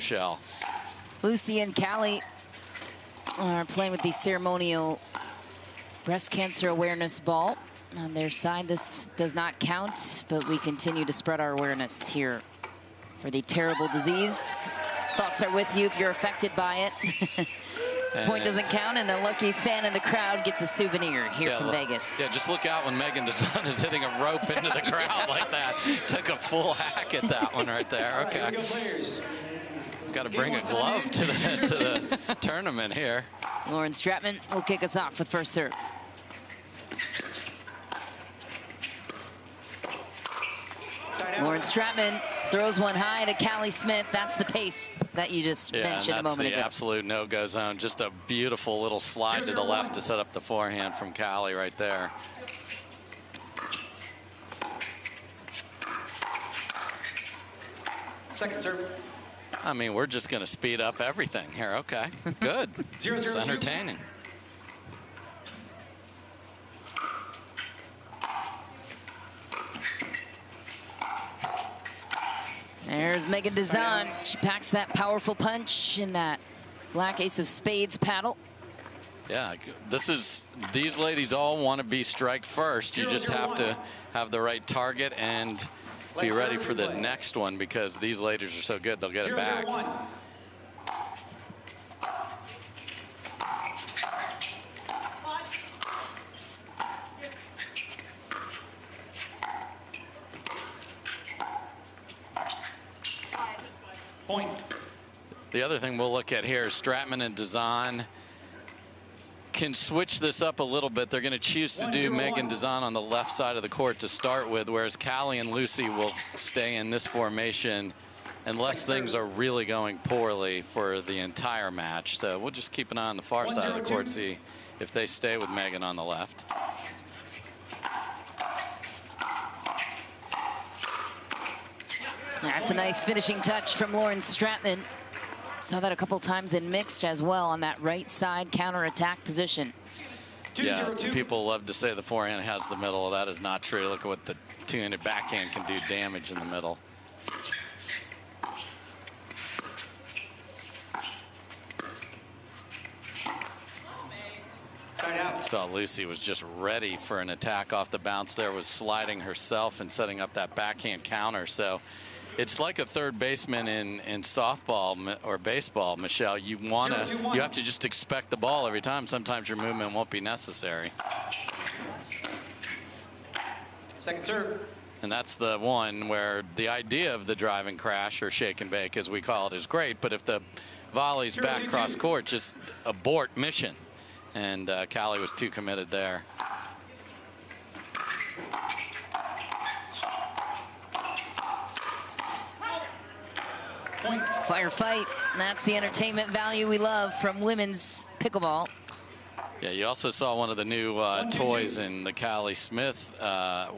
Michelle. Lucy and Callie are playing with the ceremonial breast cancer awareness ball. On their side, this does not count, but we continue to spread our awareness here for the terrible disease. Thoughts are with you if you're affected by it. Point doesn't count, and a lucky fan in the crowd gets a souvenir here from Vegas. Yeah, just look out when Meghan Dizon is hitting a rope into the crowd like that. Took a full hack at that one right there. Okay. Got to bring a glove to the tournament here. Lauren Stratman will kick us off with first serve. Lauren Stratman throws one high to Callie Smith. That's the pace that you just mentioned a moment ago. That's the absolute no-go zone. Just a beautiful little slide to the left to set up the forehand from Callie right there. Second serve. I mean, we're just going to speed up everything here. Okay, good. It's entertaining. There's Meghan Dizon. She packs that powerful punch in that black ace of spades paddle. Yeah, these ladies all want to be strike first. You just have to have the right target and be ready for the next one, because these ladies are so good, they'll get it back. Point. The other thing we'll look at here is Stratman and Dizon can switch this up a little bit. They're going to choose to do Meghan Dizon on the left side of the court to start with, whereas Callie and Lucy will stay in this formation unless things are really going poorly for the entire match. So we'll just keep an eye on the far side of the court, see if they stay with Meghan on the left. That's a nice finishing touch from Lauren Stratman. Saw that a couple times in mixed as well on that right side counter-attack position. Yeah, people love to say the forehand has the middle. That is not true. Look at what the two-handed backhand can do damage in the middle. Saw Lucy was just ready for an attack off the bounce there, was sliding herself and setting up that backhand counter. So it's like a third baseman in softball or baseball, Michelle. You have to just expect the ball every time. Sometimes your movement won't be necessary. Second serve. And that's the one where the idea of the drive and crash, or shake and bake as we call it, is great. But if the volley's back cross court, just abort mission. And Callie was too committed there. Firefight, and that's the entertainment value we love from women's pickleball. Yeah, you also saw one of the new toys in the Callie Smith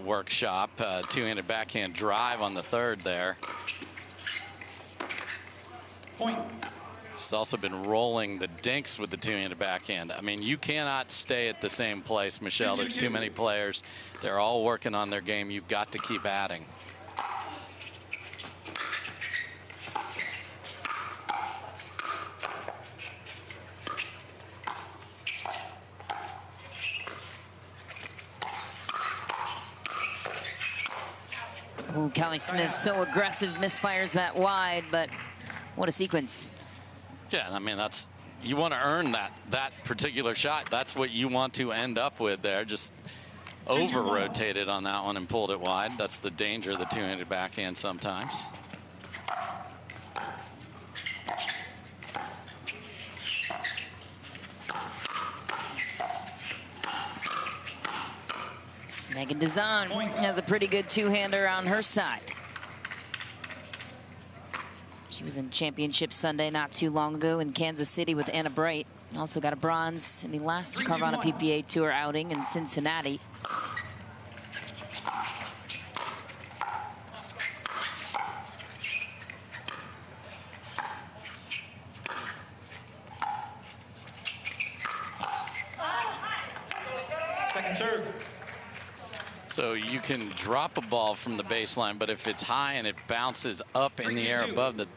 workshop, two-handed backhand drive on the third there. Point. She's also been rolling the dinks with the two-handed backhand. I mean, you cannot stay at the same place, Michelle. There's too many players. They're all working on their game. You've got to keep adding. Oh, Callie Smith so aggressive, misfires that wide, but what a sequence. Yeah, I mean, you want to earn that particular shot. That's what you want to end up with there. Just over-rotated on that one and pulled it wide. That's the danger of the two-handed backhand sometimes. Meghan Dizon has a pretty good two-hander on her side. She was in championship Sunday not too long ago in Kansas City with Anna Bright. Also got a bronze in the last Carvana PPA Tour outing in Cincinnati. Second serve. So you can drop a ball from the baseline, but if it's high and it bounces up in the air above the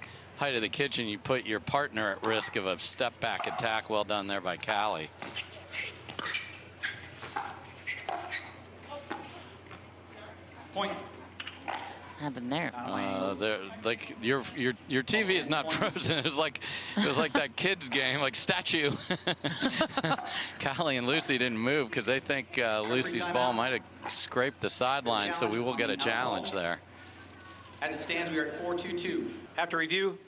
height of the kitchen, you put your partner at risk of a step back attack. Well done there by Callie. Point. Happened there? Like your TV is not frozen. It was like that kids game, like statue. Callie and Lucy didn't move because they think Lucy's ball might have scraped the sideline, so we will get a challenge there. As it stands, we are at 4-2-2. After review,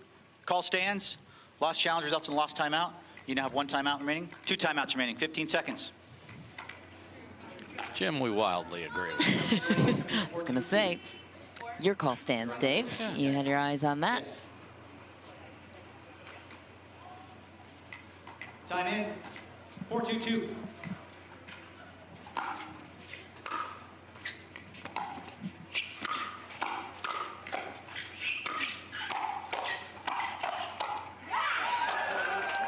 call stands. Lost challenge results in lost timeout. You now have 1 timeout remaining. 2 timeouts remaining. 15 seconds. Jim, we wildly agree with you. I was going to say, your call stands, Dave. Yeah. You had your eyes on that. Time in. 4-2-2.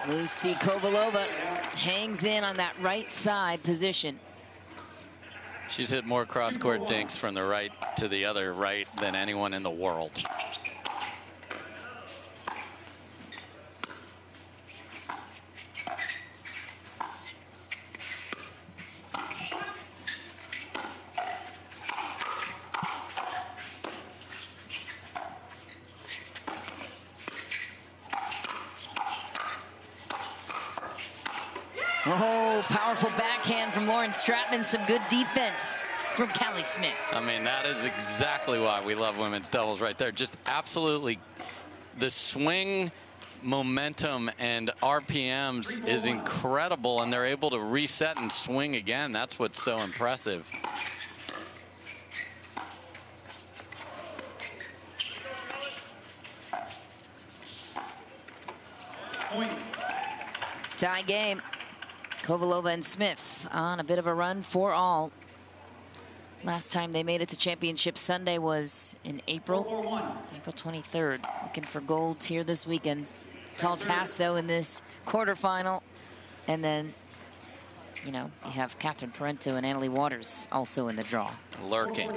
Lucy Kovalova hangs in on that right side position. She's hit more cross-court dinks from the right to the other right than anyone in the world. Oh, powerful backhand from Lauren Stratman. Some good defense from Callie Smith. I mean, that is exactly why we love women's doubles right there. Just absolutely, the swing momentum and RPMs is incredible, and they're able to reset and swing again. That's what's so impressive. Point. Tie game. Kovalova and Smith on a bit of a run for all. Last time they made it to Championship Sunday was in April 23rd. Looking for gold here this weekend. Tall task, though, in this quarterfinal. And then, you know, you have Catherine Parento and Annalie Waters also in the draw. Lurking.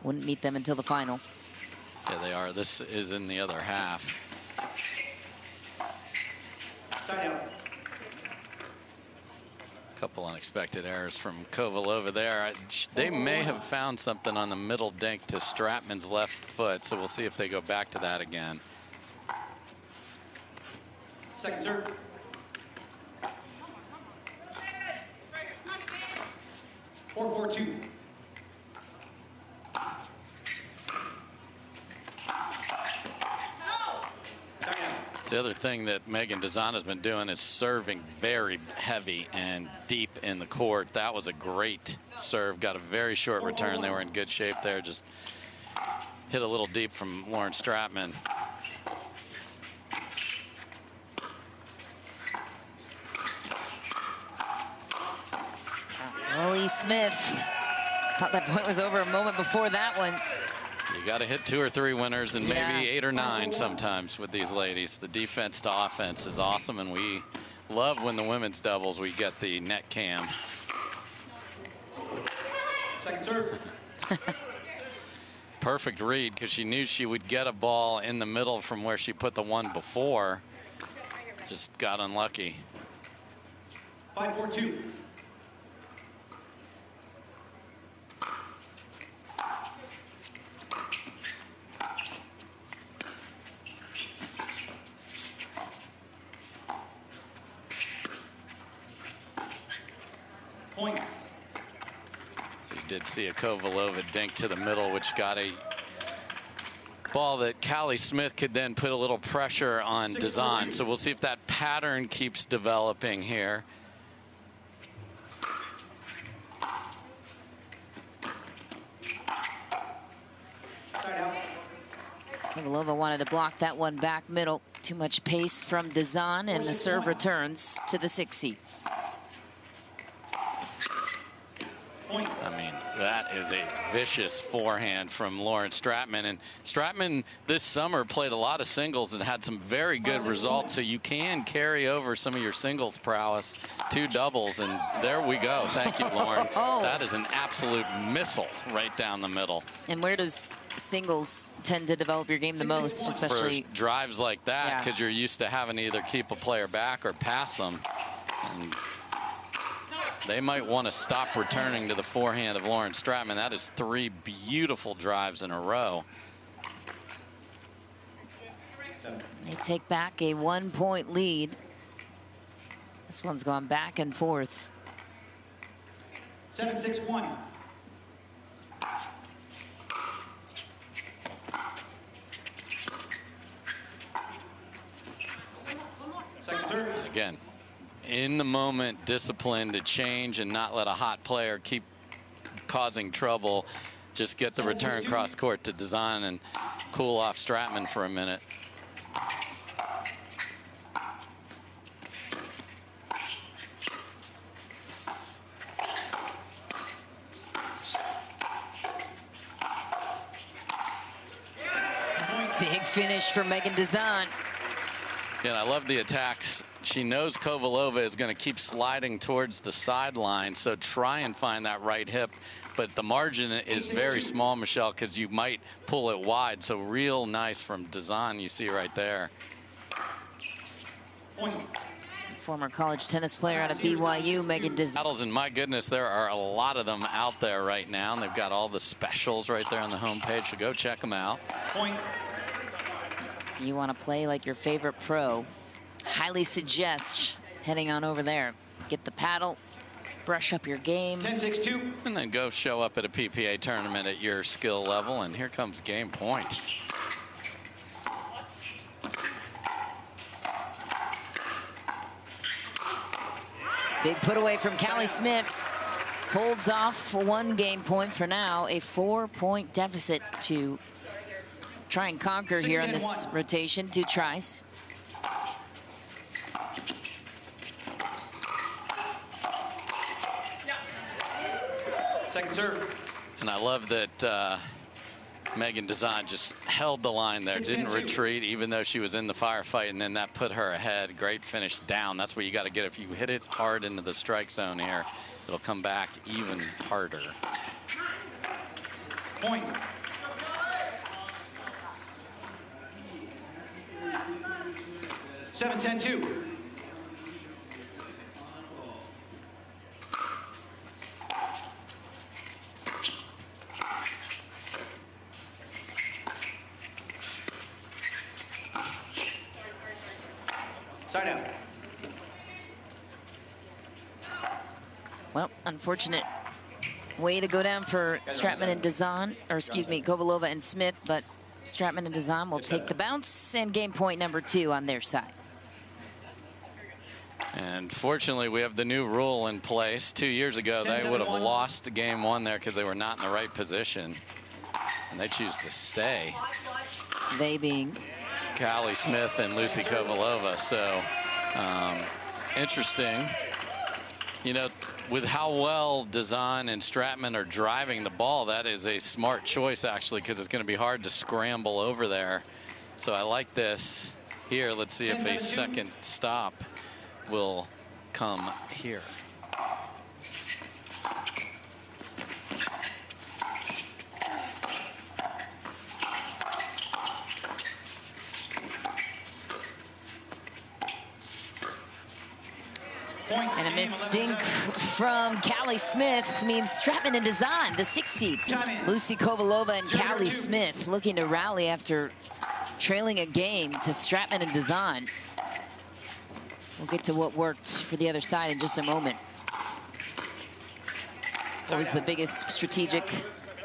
Wouldn't meet them until the final. Yeah, they are. This is in the other half. Side out. Couple unexpected errors from Kovalova there. They may have found something on the middle dink to Stratman's left foot, so we'll see if they go back to that again. Second serve. Four, 4-2. It's the other thing that Meghan Dizon has been doing is serving very heavy and deep in the court. That was a great serve. Got a very short return. They were in good shape there. Just hit a little deep from Lauren Stratman. Ollie Smith thought that point was over a moment before that one. You got to hit 2 or 3 winners and maybe 8 or 9 sometimes with these ladies. The defense to offense is awesome, and we love when the women's doubles we get the net cam. Second serve. Perfect read because she knew she would get a ball in the middle from where she put the one before. Just got unlucky. 5-4-2. Point. So you did see a Kovalova dink to the middle, which got a ball that Callie Smith could then put a little pressure on Dizon. So we'll see if that pattern keeps developing here. Kovalova wanted to block that one back middle. Too much pace from Dizon, and the serve returns to the 6 seed. I mean, That is a vicious forehand from Lauren Stratman. And Stratman this summer played a lot of singles and had some very good results. So you can carry over some of your singles prowess to doubles. And there we go. Thank you, Lauren. That is an absolute missile right down the middle. And where does singles tend to develop your game the most, especially for drives like that, because you're used to having to either keep a player back or pass them. And they might want to stop returning to the forehand of Lauren Stratman. That is 3 beautiful drives in a row. They take back a 1-point lead. This one's gone back and forth. 7-6-1. Second serve. Again, in the moment, discipline to change and not let a hot player keep causing trouble. Just get the return cross court to Dizon and cool off Stratman for a minute. Big finish for Meghan Dizon. Yeah, and I love the attacks. She knows Kovalova is going to keep sliding towards the sideline, so try and find that right hip. But the margin is very small, Michelle, because you might pull it wide. So real nice from Dizon, you see right there. Former college tennis player out of BYU, Meghan Dizon. Battles, and my goodness, there are a lot of them out there right now, and they've got all the specials right there on the homepage, so go check them out. If you want to play like your favorite pro, highly suggest heading on over there. Get the paddle, brush up your game. 10-6-2. And then go show up at a PPA tournament at your skill level, and here comes game point. Big put away from Callie Smith. Holds off 1 game point for now. A 4-point deficit to try and conquer here on this rotation. 2 tries. Second serve. And I love that Meghan Dizon just held the line there, didn't retreat, even though she was in the firefight, and then that put her ahead. Great finish down. That's what you got to get. If you hit it hard into the strike zone here, it'll come back even harder. Point. Seven, 10-2. Side out. Well, unfortunate way to go down for Stratman and Dizon, or excuse me, Kovalova and Smith, but Stratman and Dizon will take the bounce, and game point number 2 on their side. And fortunately, we have the new rule in place. 2 years ago, they would have lost game 1 there because they were not in the right position. And they choose to stay. They being Callie Smith and Lucy Kovalova. So interesting. You know, with how well Dizon and Stratman are driving the ball, that is a smart choice, actually, because it's going to be hard to scramble over there. So I like this. Here, let's see if a second stop will come here. And a missed stink from Callie Smith means Stratman and Dizon, the 6th seed. Lucy Kovalova and Callie Smith looking to rally after trailing a game to Stratman and Dizon. We'll get to what worked for the other side in just a moment. What was the biggest strategic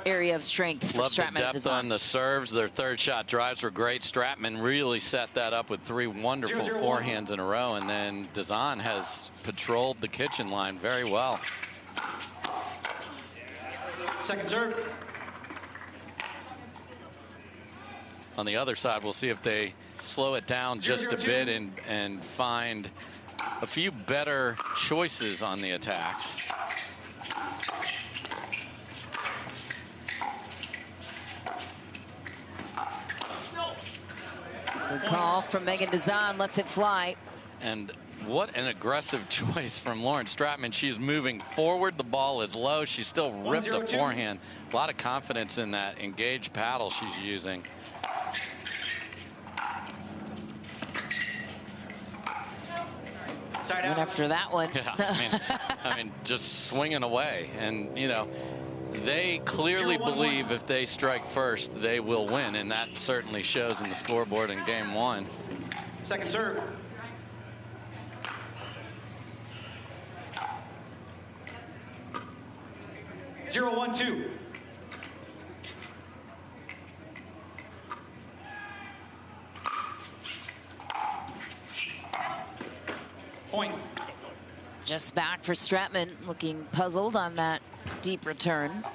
area of strength for Love Stratman the and depth Dizon? on the serves. Their third shot drives were great. Stratman really set that up with 3 wonderful forehands in a row, and then Dizon has patrolled the kitchen line very well. Second serve. On the other side, we'll see if they slow it down just a bit and find a few better choices on the attacks. Good call from Meghan Dizon, lets it fly. And what an aggressive choice from Lauren Stratman. She's moving forward. The ball is low. She still ripped a forehand. A lot of confidence in that engaged paddle she's using. And after that one. Yeah, I mean, just swinging away. And, you know, they clearly believe if they strike first, they will win. And that certainly shows in the scoreboard in game one. Second serve. Zero, 1-2. Point. Just back for Stratman, looking puzzled on that deep return.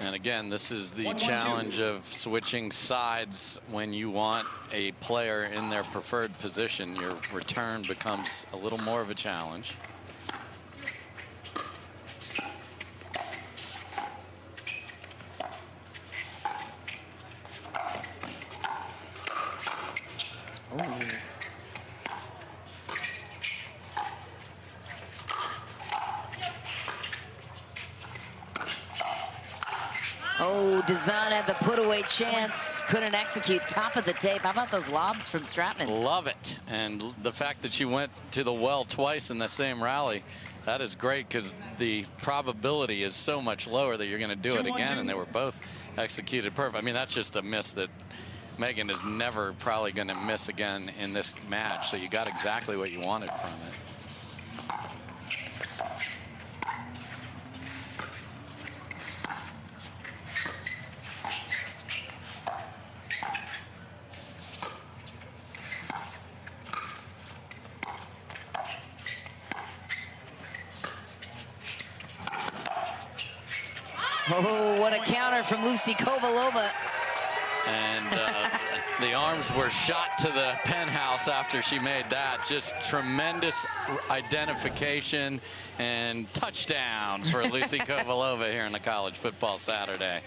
And again, this is the challenge of switching sides when you want a player in their preferred position. Your return becomes a little more of a challenge. Oh, Dizon had the put-away chance, couldn't execute. Top of the tape. How about those lobs from Stratman? Love it. And the fact that she went to the well twice in the same rally, that is great because the probability is so much lower that you're going to do it again, and they were both executed perfect. I mean, that's just a miss that Meghan is never probably going to miss again in this match, so you got exactly what you wanted from it. Oh, what a counter from Lucy Kovalova. And the arms were shot to the penthouse after she made that. Just tremendous identification and touchdown for Lucy Kovalova here in the college football Saturday.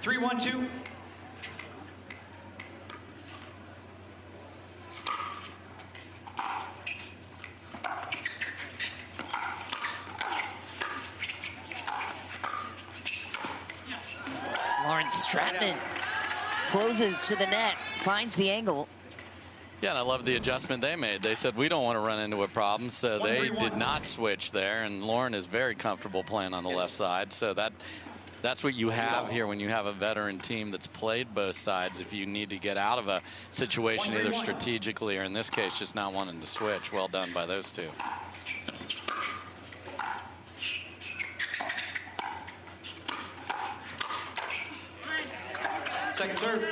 3-1-2. Stratman closes to the net, finds the angle. Yeah, and I love the adjustment they made. They said, we don't want to run into a problem, so they did not switch there. And Lauren is very comfortable playing on the left side. So that's what you have here when you have a veteran team that's played both sides. If you need to get out of a situation, either strategically or in this case, just not wanting to switch. Well done by those two. Second serve.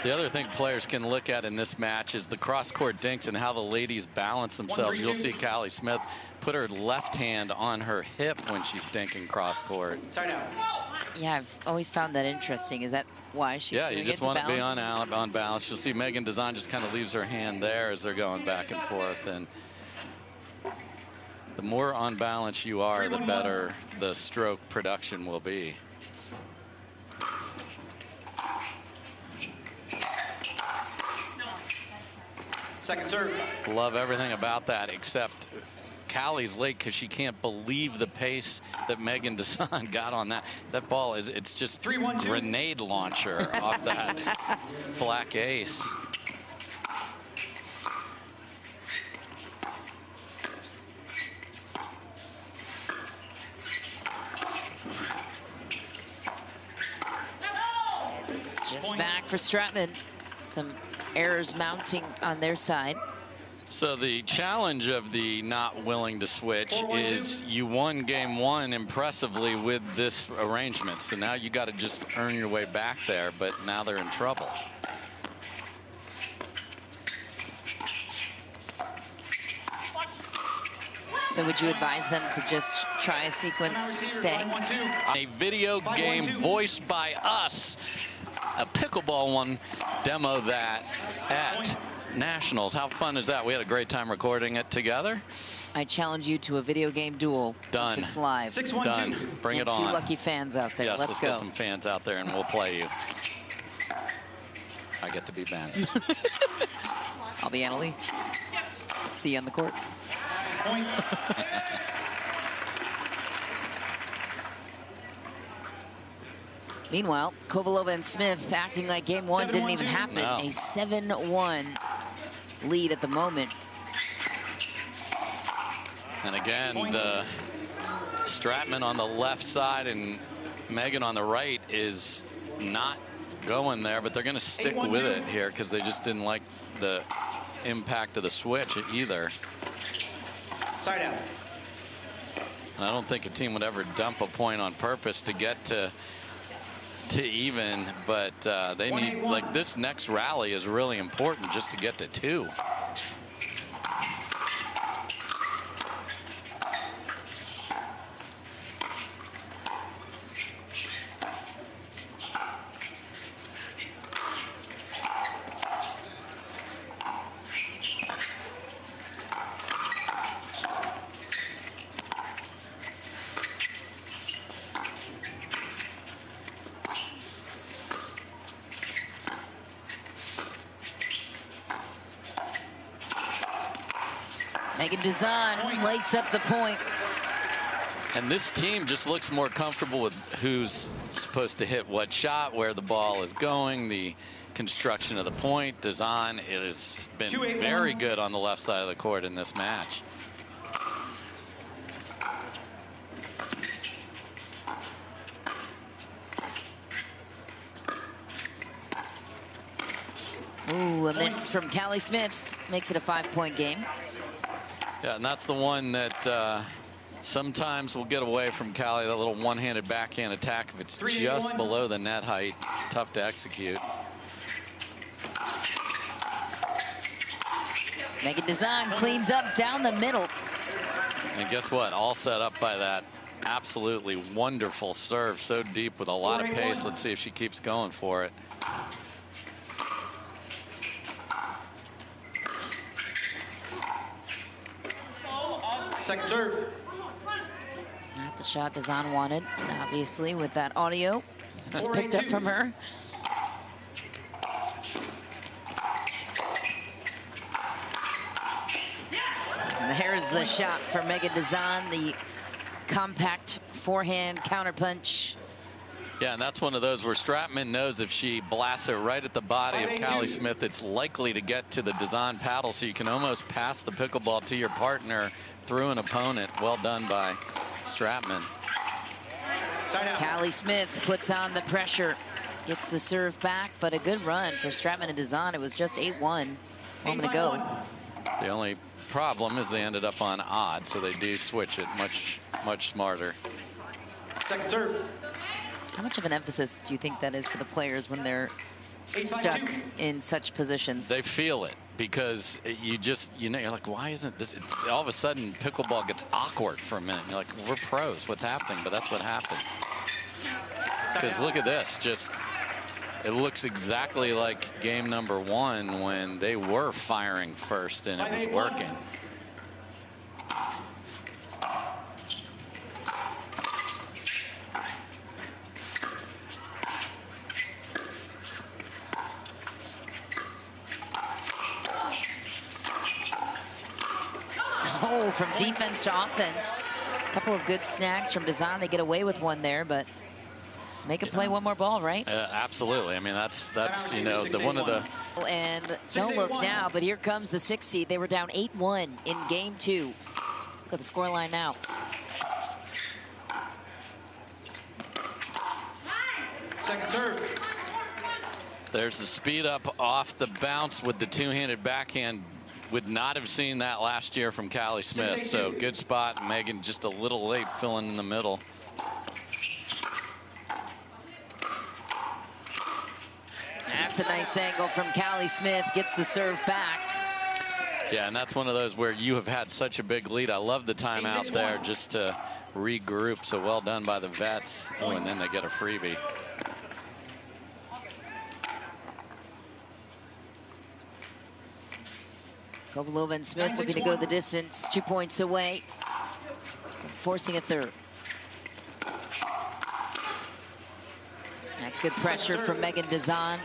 The other thing players can look at in this match is the cross-court dinks and how the ladies balance themselves. You'll see Callie Smith put her left hand on her hip when she's dinking cross-court. Yeah, I've always found that interesting. Is that why she's doing it? Yeah, you just want to be on balance. You'll see Meghan Dizon just kind of leaves her hand there as they're going back and forth. And the more on balance you are, the better the stroke production will be. Second serve. Love everything about that, except Callie's late because she can't believe the pace that Meghan Dizon got on that. That ball is, it's just grenade launcher off that black ace. Just back for Stratman. Some errors mounting on their side. So the challenge of the not willing to switch is you won game one impressively with this arrangement. So now you got to just earn your way back there, but now they're in trouble. So would you advise them to just try a sequence stay? A video game voiced by us. A pickleball one, demo that at Nationals. How fun is that? We had a great time recording it together. I challenge you to a video game duel. Done. It's live. Done. Bring it on. 2 lucky fans out there. Yes, let's go. get some fans out there and we'll play you. I get to be Ben. I'll be Annalie. See you on the court. Point. Meanwhile, Kovalova and Smith acting like game one didn't even happen. No. A 7-1 lead at the moment. And again, the Stratman on the left side and Meghan on the right is not going there, but they're going to stick with it here because they just didn't like the impact of the switch either. Side out. And I don't think a team would ever dump a point on purpose to get to even, but they need, like, this next rally is really important just to get to 2. Meghan Dizon lights up the point. And this team just looks more comfortable with who's supposed to hit what shot, where the ball is going, the construction of the point. Dizon has been very good on the left side of the court in this match. Ooh, a miss from Callie Smith makes it a 5-point game. Yeah, and that's the one that sometimes will get away from Callie, that little one-handed backhand attack if it's just below the net height. Tough to execute. Meghan Dizon cleans up down the middle. And guess what? All set up by that absolutely wonderful serve, so deep with a lot of pace. Let's see if she keeps going for it. Second serve. Not the shot Dizon wanted, obviously, with that audio that's picked up from her. And there's the shot for Meghan Dizon, the compact forehand counterpunch. Yeah, and that's one of those where Stratman knows if she blasts it right at the body of Callie Smith, it's likely to get to the Dizon paddle, so you can almost pass the pickleball to your partner through an opponent. Well done by Stratman. Callie Smith puts on the pressure, gets the serve back, but a good run for Stratman and Dizon. It was just 8-1 a moment ago. The only problem is they ended up on odd, so they do switch it much smarter. Second serve. How much of an emphasis do you think that is for the players when they're stuck in such positions? They feel it because you know, you're like, why isn't this? All of a sudden, pickleball gets awkward for a minute. You're like, we're pros. What's happening? But that's what happens. Because look at this. Just, it looks exactly like game number 1 when they were firing first and it was working. Oh, from defense to offense. A couple of good snags from Dizon. They get away with one there, but make it play one more ball, right? Absolutely. I mean, that's you know, one of the. And don't look now, but here comes the 6th seed. They were down 8-1 in game 2. Look at the scoreline now. Second serve. There's the speed up off the bounce with the two-handed backhand. Would not have seen that last year from Callie Smith. So good spot. Meghan just a little late filling in the middle. That's a nice angle from Callie Smith. Gets the serve back. Yeah, and that's one of those where you have had such a big lead. I love the timeout there just to regroup. So well done by the vets. Oh, and then they get a freebie. Kovalova and Smith looking to go the distance, 2 points away, forcing a third. That's good pressure from Meghan Dizon.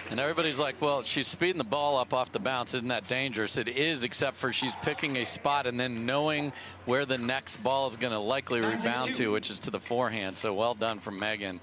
And everybody's like, well, she's speeding the ball up off the bounce. Isn't that dangerous? It is, except for she's picking a spot and then knowing where the next ball is going to likely rebound to, which is to the forehand. So well done from Meghan.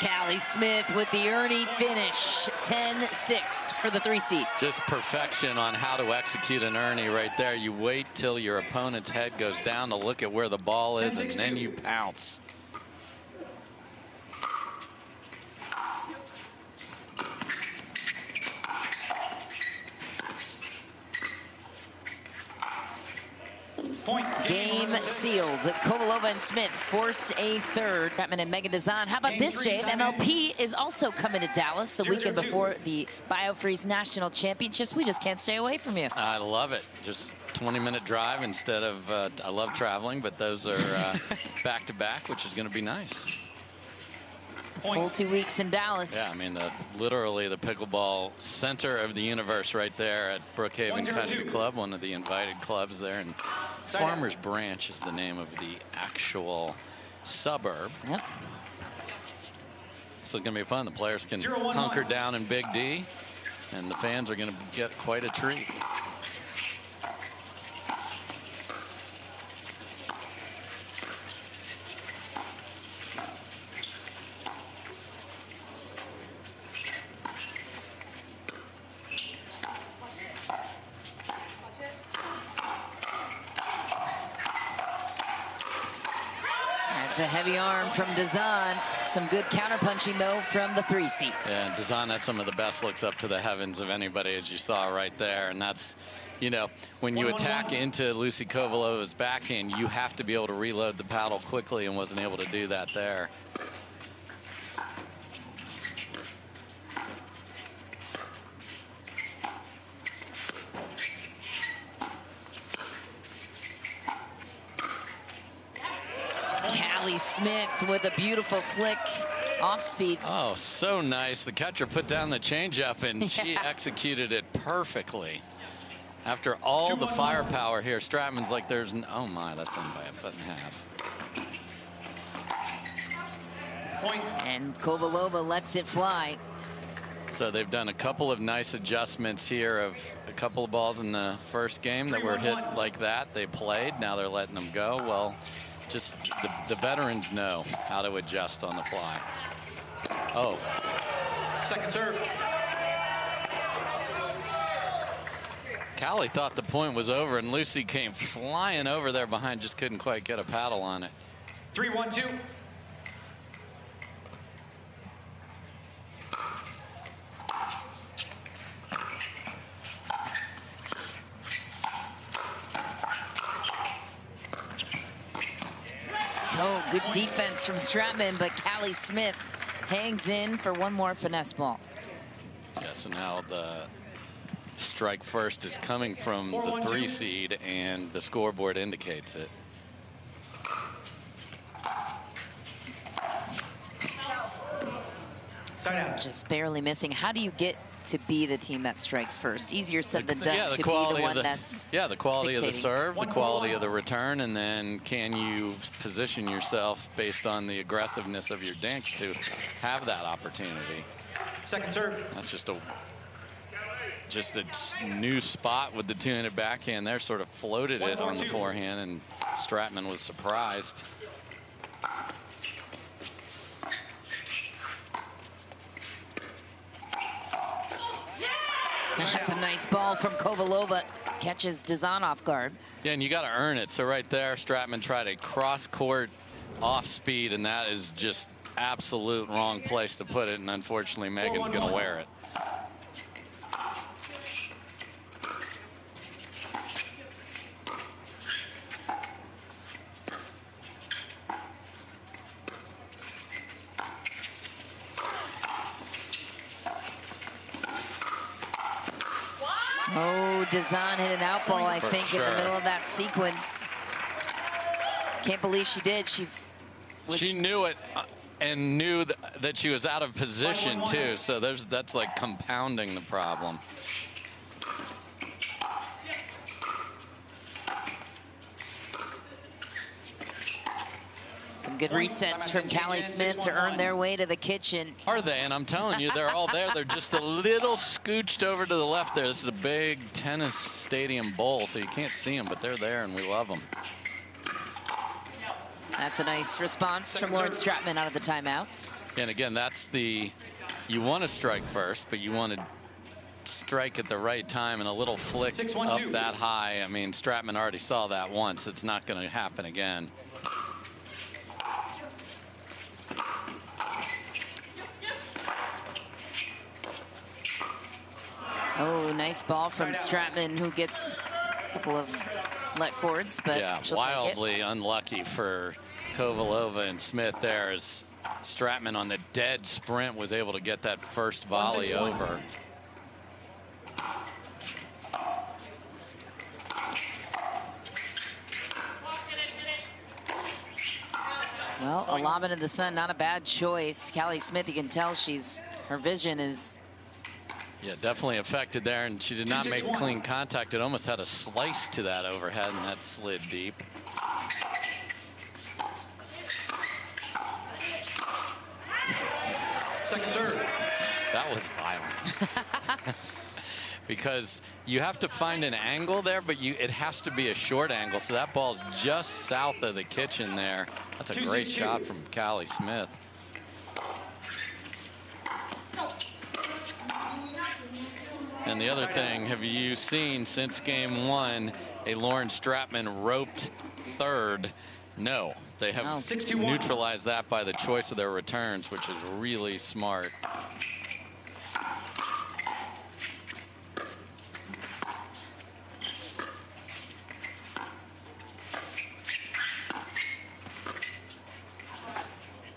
Callie Smith with the Ernie finish, 10-6 for the 3 seed. Just perfection on how to execute an Ernie right there. You wait till your opponent's head goes down to look at where the ball is, and then you pounce. Point. Game sealed. Kovalova and Smith force a third. Stratman and Meghan Dizon. How about this, Jay? MLP is also coming to Dallas the weekend before the BioFreeze National Championships. We just can't stay away from you. I love it. Just 20-minute drive instead of, I love traveling, but those are back-to-back, which is going to be nice. Full 2 weeks in Dallas. Yeah, I mean, literally the pickleball center of the universe right there at Brookhaven Country Club, one of the invited clubs there. And Farmers Branch is the name of the actual suburb. Yep. So it's going to be fun. The players can hunker down in Big D, and the fans are going to get quite a treat. It's a heavy arm from Dizon. Some good counterpunching, though, from the 3 seed. Yeah, and Dizon has some of the best looks up to the heavens of anybody, as you saw right there. And that's, you know, when you attack into Lucy Kovalova's backhand, you have to be able to reload the paddle quickly, and wasn't able to do that there. Callie Smith with a beautiful flick off speed. Oh, so nice. The catcher put down the changeup, and she executed it perfectly. After all the firepower here, Stratman's like, there's no, oh my, that's in by a foot and a half. Point. And Kovalova lets it fly. So they've done a couple of nice adjustments here of a couple of balls in the first game that were hit like that. They played, now they're letting them go. Well, just the veterans know how to adjust on the fly. Oh. Second serve. Callie thought the point was over, and Lucy came flying over there behind, just couldn't quite get a paddle on it. 3-1-2. Oh, good defense from Stratman, but Callie Smith hangs in for one more finesse ball. Yeah, so now the strike first is coming from the 3 seed, and the scoreboard indicates it. Just barely missing. How do you get to be the team that strikes first? Easier said than done, to be the one that's the quality dictating. of the serve, the quality of the return, and then can you position yourself based on the aggressiveness of your dinks to have that opportunity. Second serve. That's just a new spot with the two-handed backhand there, sort of floated it on the forehand, and Stratman was surprised. That's a nice ball from Kovalova. Catches Dizon off guard. Yeah, and you got to earn it. So right there, Stratman tried a cross-court off speed, and that is just absolute wrong place to put it, and unfortunately Meghan's going to wear it. Oh, Dizon hit an out ball, I think, in the middle of that sequence. Can't believe she did. She knew it and knew that she was out of position, too. So that's like compounding the problem. Some good resets from Callie Smith to earn their way to the kitchen. Are they? And I'm telling you, they're all there. They're just a little scooched over to the left there. This is a big tennis stadium bowl, so you can't see them, but they're there, and we love them. That's a nice response from Lauren Stratman out of the timeout. And again, that's the, you want to strike first, but you want to strike at the right time, and a little flick up that high. I mean, Stratman already saw that once. It's not going to happen again. Oh, nice ball from Stratman, who gets a couple of let cords, but yeah, wildly unlucky for Kovalova and Smith there, as Stratman on the dead sprint was able to get that first volley over. Well, a lob into the sun, not a bad choice. Callie Smith, you can tell her vision is. Yeah, definitely affected there, and she did not make clean contact. It almost had a slice to that overhead, and that slid deep. Second serve. That was violent. Because you have to find an angle there, but it has to be a short angle. So that ball's just south of the kitchen there. That's a great shot from Callie Smith. And the other thing, have you seen since game one a Lauren Stratman roped third? No, they have neutralized that by the choice of their returns, which is really smart.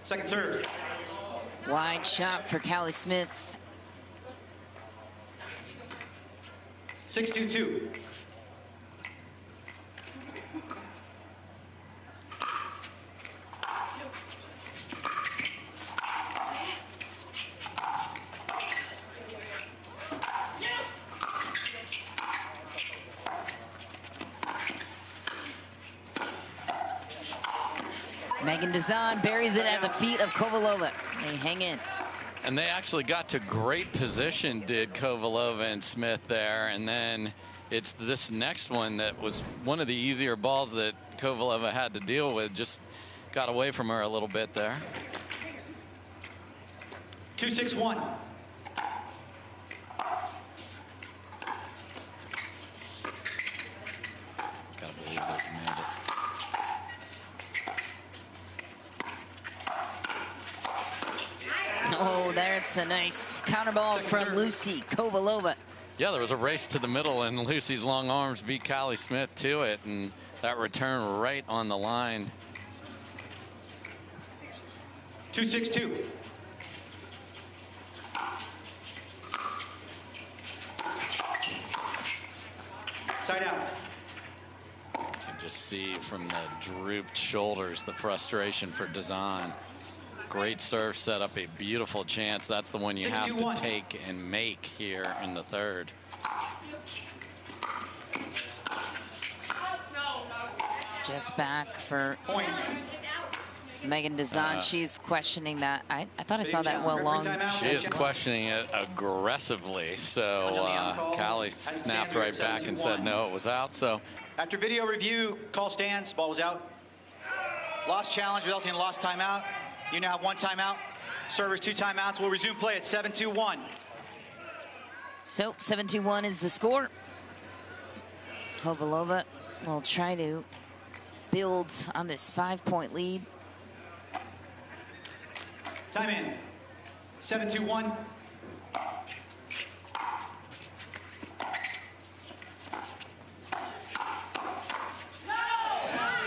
Second serve. Wide shot for Callie Smith. 6-2-2. Meghan Dizon buries it at the feet of Kovalova. They hang in. And they actually got to great position, did Kovalova and Smith there. And then it's this next one that was one of the easier balls that Kovalova had to deal with. Just got away from her a little bit there. 2-6-1. Gotta believe they command it. Oh, there's a nice counter ball from Lucy Kovalova. Yeah, there was a race to the middle, and Lucy's long arms beat Callie Smith to it, and that return right on the line. 2-6-2. Side out. You can just see from the drooped shoulders the frustration for Dizon. Great serve, set up a beautiful chance. That's the one you have to take and make here in the third. Just back for Meghan Dizon. She's questioning that. I thought I saw that well long. She is questioning it aggressively. So Callie snapped right back and said no, it was out. So after video review, call stands. Ball was out. Lost challenge resulting in lost timeout. You now have one timeout. Servers 2 timeouts. We'll resume play at 7-2-1. So 7-2-1 is the score. Kovalova will try to build on this 5-point lead. Time in. 7-2-1.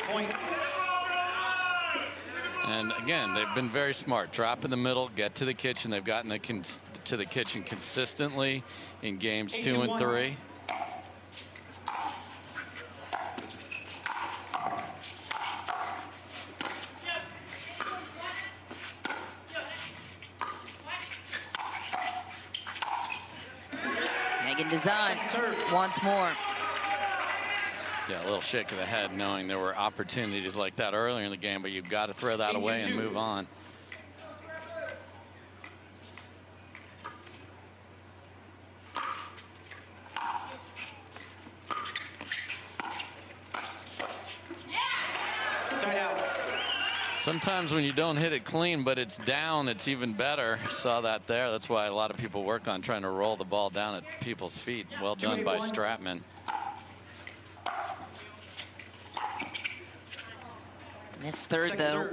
Point. And again, they've been very smart. Drop in the middle, get to the kitchen. They've gotten to the kitchen consistently in games 2 and 3. Meghan Dizon once more. Yeah, a little shake of the head knowing there were opportunities like that earlier in the game, but you've got to throw that away and move on. Sometimes when you don't hit it clean, but it's down, it's even better. Saw that there. That's why a lot of people work on trying to roll the ball down at people's feet. Well done by Stratman. Missed third, though.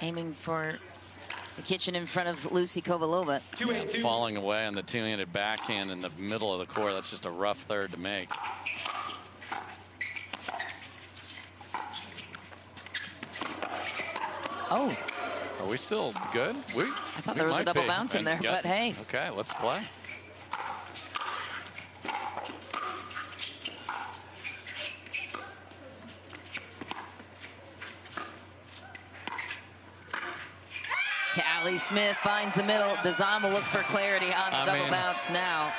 Aiming for the kitchen in front of Lucy Kovalova. Yeah, falling away on the two-handed backhand in the middle of the court. That's just a rough third to make. Oh. Are we still good? I thought there was a double bounce in there, but hey. Okay, let's play. Callie Smith finds the middle. Dizon will look for clarity on the double bounce now.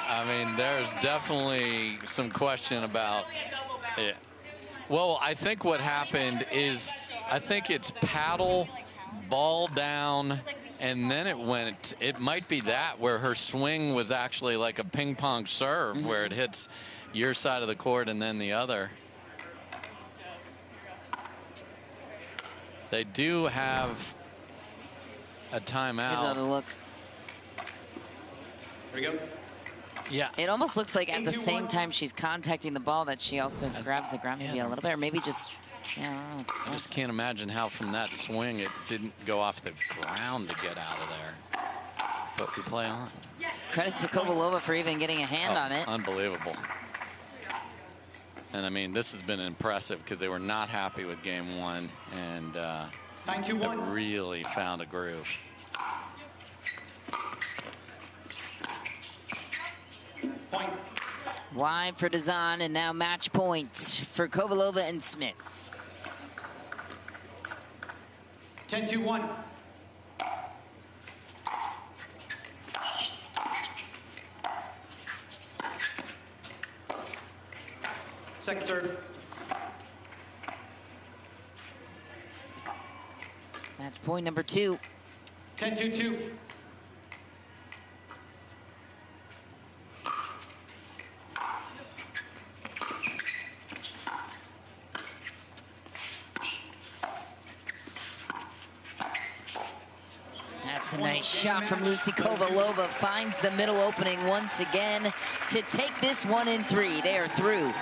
I mean, there's definitely some question about it. Well, I think what happened is, I think it's paddle, ball down, and then it might be that where her swing was actually like a ping pong serve where it hits your side of the court and then the other. They do have a timeout. Here's another look. Here we go. Yeah. It almost looks like at the same time she's contacting the ball that she also grabs the ground maybe a little bit, or maybe just, I don't know. I just can't imagine how from that swing it didn't go off the ground to get out of there. But we play on. Credit to Kovalova for even getting a hand on it. Unbelievable. And I mean, this has been impressive because they were not happy with game one, and it really found a groove. Point. Wide for Dizon, and now match point for Kovalova and Smith. 10-2-1. Second serve. Match point number 2. 10-2-2. That's a nice shot from Lucy Kovalova. Finds the middle opening once again to take this one in 3. They are through